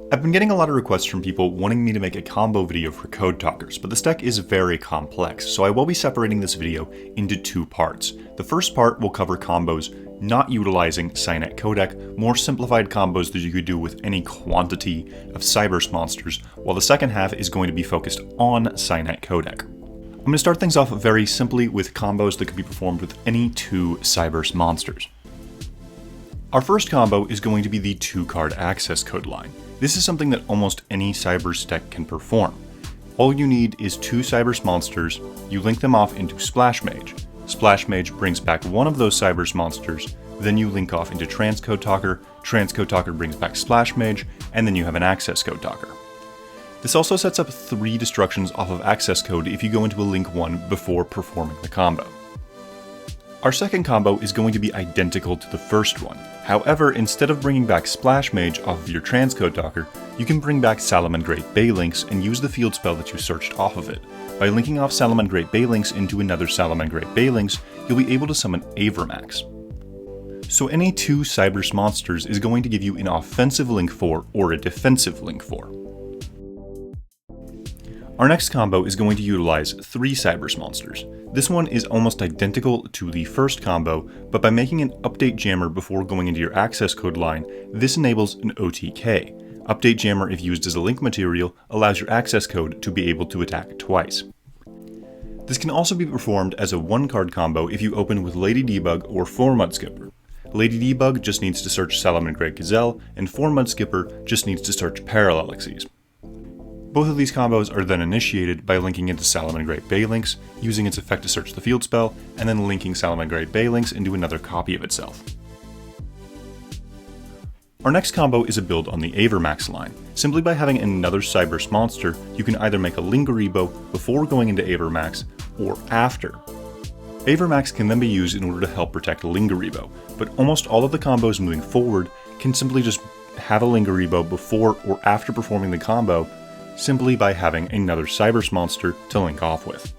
I've been getting a lot of requests from people wanting me to make a combo video for Code Talkers, but this deck is very complex, so I will be separating this video into two parts. The first part will cover combos not utilizing Cynet codec, more simplified combos that you could do with any quantity of cyberse monsters, while the second half is going to be focused on Cynet codec. I'm going to start things off very simply with combos that could be performed with any two cyberse monsters. Our first combo is going to be the 2-card access code line. This is something that almost any cyberse deck can perform. All you need is 2 cyberse monsters, you link them off into Splash Mage. Splash Mage brings back one of those cyberse monsters, then you link off into Transcode Talker brings back Splash Mage, and then you have an access code talker. This also sets up 3 destructions off of access code if you go into a link 1 before performing the combo. Our second combo is going to be identical to the first one. However, instead of bringing back Splash Mage off of your Transcode Talker, you can bring back Salamangreat Baylinks and use the field spell that you searched off of it. By linking off Salamangreat Baylinks into another Salamangreat Baylinks, you'll be able to summon Avermax. So any 2 cyberse monsters is going to give you an offensive link 4 or a defensive link 4. Our next combo is going to utilize 3 cyberse monsters. This one is almost identical to the first combo, but by making an update jammer before going into your access code line, this enables an OTK. Update jammer, if used as a link material, allows your access code to be able to attack twice. This can also be performed as a 1-card combo if you open with Lady Debug or 4-Mud Skipper. Lady Debug just needs to search Salamangreat Gazelle, and 4-Mud Skipper just needs to search Parallelixies. Both of these combos are then initiated by linking into Salamangreat Baylinks, using its effect to search the field spell, and then linking Salamangreat Baylinks into another copy of itself. Our next combo is a build on the Avermax line. Simply by having another cyberse monster, you can either make a Lingaribo before going into Avermax, or after. Avermax can then be used in order to help protect Lingaribo, but almost all of the combos moving forward can simply just have a Lingaribo before or after performing the combo, simply by having another cyberse monster to link off with.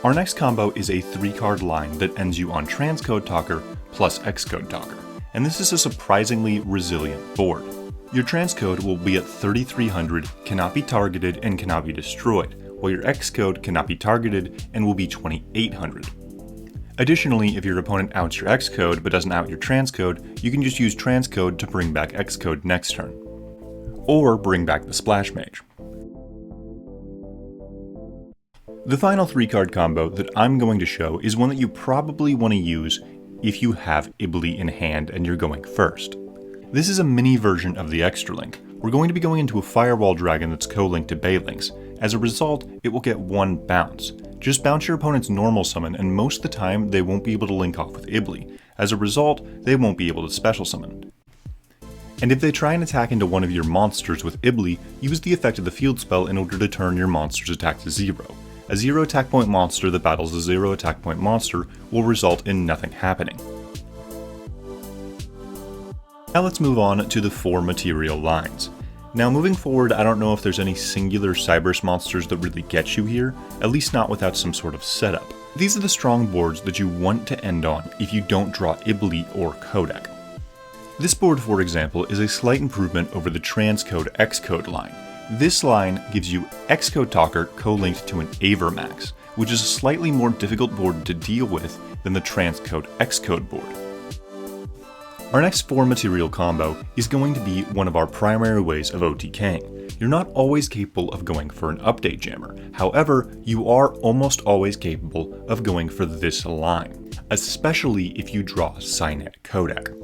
Our next combo is a 3-card line that ends you on Transcode Talker plus Xcode Talker, and this is a surprisingly resilient board. Your transcode will be at 3300, cannot be targeted, and cannot be destroyed, while your Xcode cannot be targeted and will be 2800. Additionally, if your opponent outs your Xcode but doesn't out your transcode, you can just use transcode to bring back Xcode next turn. Or bring back the Splash Mage. The final 3-card combo that I'm going to show is one that you probably want to use if you have Ibli in hand and you're going first. This is a mini version of the extra link. We're going to be going into a Firewall Dragon that's co-linked to Baylinks. As a result, it will get 1 bounce. Just bounce your opponent's normal summon, and most of the time they won't be able to link off with Ibli. As a result, they won't be able to special summon. And if they try and attack into one of your monsters with Ibli, use the effect of the field spell in order to turn your monster's attack to 0. A 0 attack point monster that battles a 0 attack point monster will result in nothing happening. Now let's move on to the 4 material lines. Now moving forward, I don't know if there's any singular cyberse monsters that really get you here, at least not without some sort of setup. These are the strong boards that you want to end on if you don't draw Ibli or codec. This board, for example, is a slight improvement over the Transcode Xcode line. This line gives you Xcode Talker co-linked to an Avermax, which is a slightly more difficult board to deal with than the Transcode Xcode board. Our next 4 material combo is going to be one of our primary ways of OTKing. You're not always capable of going for an update jammer, however, you are almost always capable of going for this line, especially if you draw Cynet codec.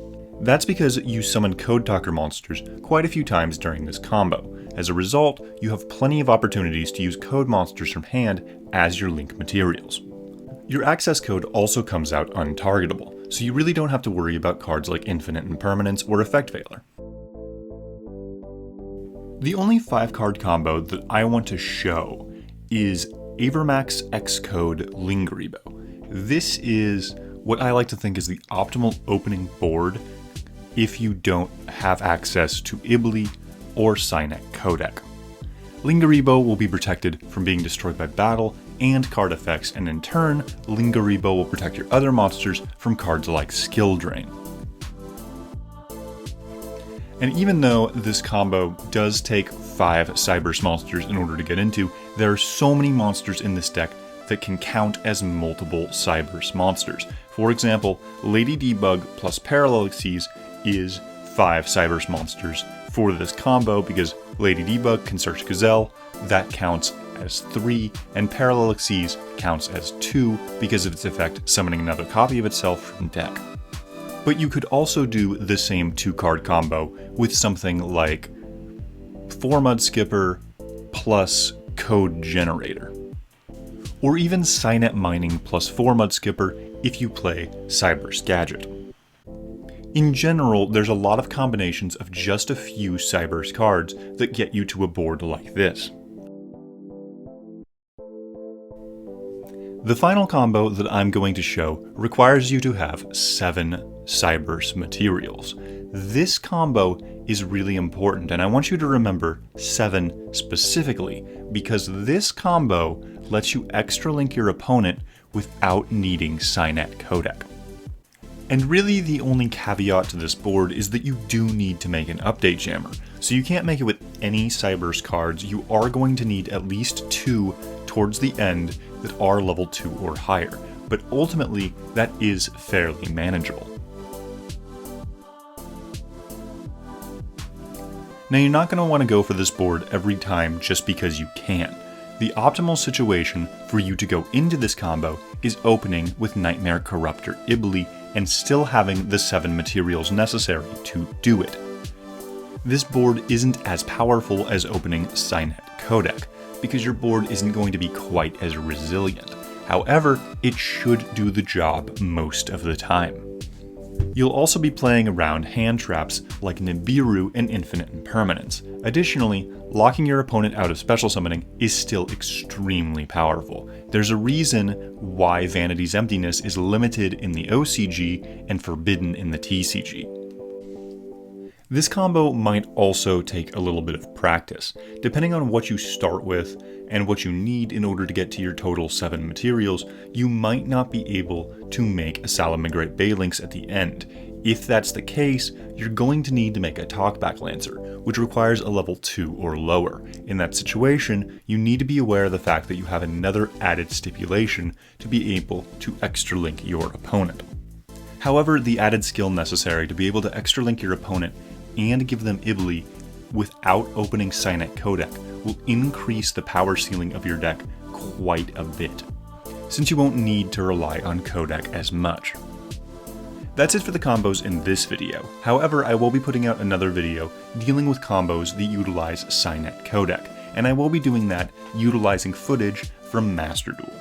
That's because you summon Code Talker monsters quite a few times during this combo. As a result, you have plenty of opportunities to use code monsters from hand as your link materials. Your access code also comes out untargetable, so you really don't have to worry about cards like Infinite Impermanence or Effect Veiler. The only 5-card combo that I want to show is Avermax Xcode Lingaribo. This is what I like to think is the optimal opening board if you don't have access to Ibli or Cynet codec. Lingaribo will be protected from being destroyed by battle and card effects, and in turn, Lingaribo will protect your other monsters from cards like Skill Drain. And even though this combo does take 5 cyberse monsters in order to get into, there are so many monsters in this deck that can count as multiple cyberse monsters. For example, Lady Debug plus Parallel Xyz is 5 cyberse monsters for this combo because Lady Debug can search Gazelle, that counts as 3, and Parallel Xyz counts as 2 because of its effect summoning another copy of itself from deck. But you could also do the same 2-card combo with something like 4 Mud Skipper plus Code Generator. Or even Cynet Mining plus 4 Mud Skipper if you play cyberse Gadget. In general, there's a lot of combinations of just a few cyberse cards that get you to a board like this. The final combo that I'm going to show requires you to have 7 cyberse materials. This combo is really important, and I want you to remember 7 specifically, because this combo lets you extra link your opponent without needing Cynet codec. And really the only caveat to this board is that you do need to make an update jammer. So you can't make it with any cyberse cards, you are going to need at least 2 towards the end that are level 2 or higher, but ultimately that is fairly manageable. Now you're not going to want to go for this board every time just because you can. The optimal situation for you to go into this combo is opening with Nightmare Corruptor Ibli and still having the 7 materials necessary to do it. This board isn't as powerful as opening Cynet codec, because your board isn't going to be quite as resilient. However, it should do the job most of the time. You'll also be playing around hand traps like Nibiru and Infinite Impermanence. Additionally, locking your opponent out of special summoning is still extremely powerful. There's a reason why Vanity's Emptiness is limited in the OCG and forbidden in the TCG. This combo might also take a little bit of practice. Depending on what you start with and what you need in order to get to your total 7 materials, you might not be able to make a Salamangreat Balinx at the end. If that's the case, you're going to need to make a Talkback Lancer, which requires a level 2 or lower. In that situation, you need to be aware of the fact that you have another added stipulation to be able to extra link your opponent. However, the added skill necessary to be able to extra link your opponent and give them Ibli without opening Cynet codec will increase the power ceiling of your deck quite a bit, since you won't need to rely on codec as much. That's it for the combos in this video. However, I will be putting out another video dealing with combos that utilize Cynet codec, and I will be doing that utilizing footage from Master Duel.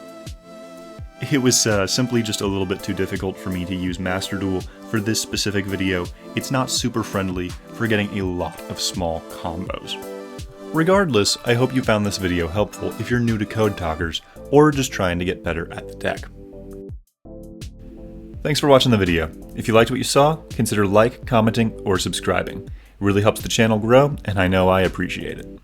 It was simply just a little bit too difficult for me to use Master Duel for this specific video. It's not super friendly for getting a lot of small combos. Regardless, I hope you found this video helpful if you're new to Code Talkers or just trying to get better at the deck. Thanks for watching the video. If you liked what you saw, consider commenting, or subscribing. It really helps the channel grow, and I know I appreciate it.